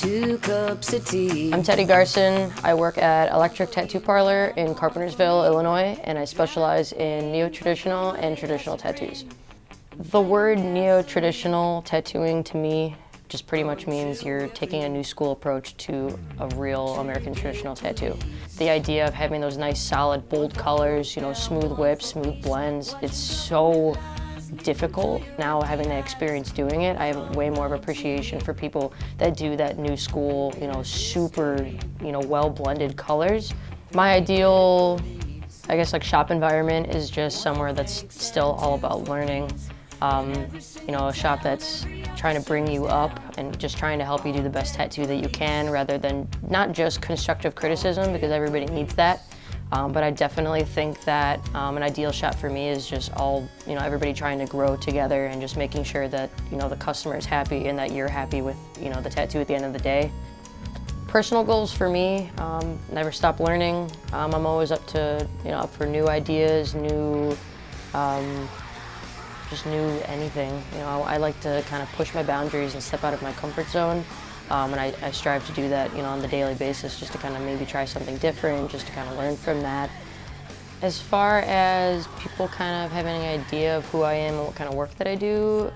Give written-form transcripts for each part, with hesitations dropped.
2 cups of tea. I'm Teddi Garson. I work at Electric Tattoo Parlor in Carpentersville, Illinois, and I specialize in neo-traditional and traditional tattoos. The word neo-traditional tattooing to me just pretty much means you're taking a new school approach to a real American traditional tattoo. The idea of having those nice, solid, bold colors, you know, smooth whips, smooth blends, it's so difficult. Now having the experience doing it, I have way more of appreciation for people that do that new school, you know, super, you know, well-blended colors. My ideal, I guess, like shop environment is just somewhere that's still all about learning. You know, a shop that's trying to bring you up and just trying to help you do the best tattoo that you can, rather than not just constructive criticism, because everybody needs that. But I definitely think that an ideal shop for me is just all, you know, everybody trying to grow together and just making sure that, you know, the customer is happy and that you're happy with, you know, the tattoo at the end of the day. Personal goals for me, never stop learning. I'm always up to, you know, up for new ideas, new, just new anything. You know, I like to kind of push my boundaries and step out of my comfort zone. And I strive to do that, you know, on the daily basis, just to kind of maybe try something different, just to kind of learn from that. As far as people kind of having an idea of who I am and what kind of work that I do,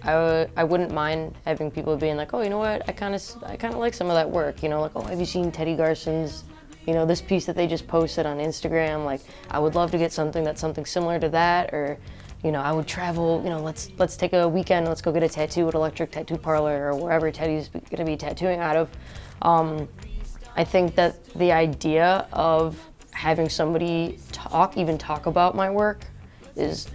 I wouldn't mind having people being like, oh, you know what, I kind of like some of that work, you know, like, oh, have you seen Teddi Garson's, you know, this piece that they just posted on Instagram? Like, I would love to get something that's something similar to that, or, you know, I would travel, you know, let's take a weekend, let's go get a tattoo at Electric Tattoo Parlor or wherever Teddi's gonna be tattooing out of. I think that the idea of having somebody even talk about my work is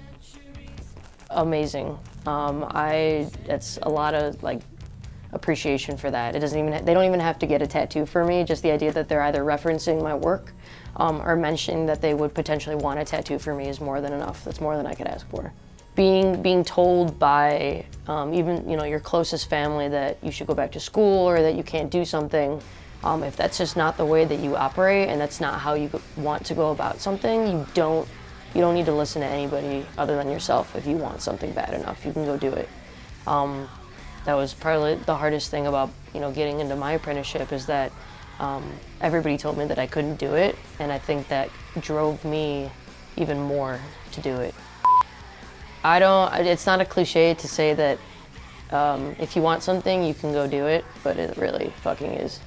amazing. It's a lot of like appreciation for that. They don't even have to get a tattoo for me, just the idea that they're either referencing my work or mentioning that they would potentially want a tattoo for me is more than enough. That's more than I could ask for. Being told by even, you know, your closest family that you should go back to school or that you can't do something, if that's just not the way that you operate and that's not how you want to go about something, you don't need to listen to anybody other than yourself. If you want something bad enough, you can go do it. That was probably the hardest thing about, you know, getting into my apprenticeship, is that everybody told me that I couldn't do it, and I think that drove me even more to do it. It's not a cliche to say that if you want something, you can go do it, but it really fucking is.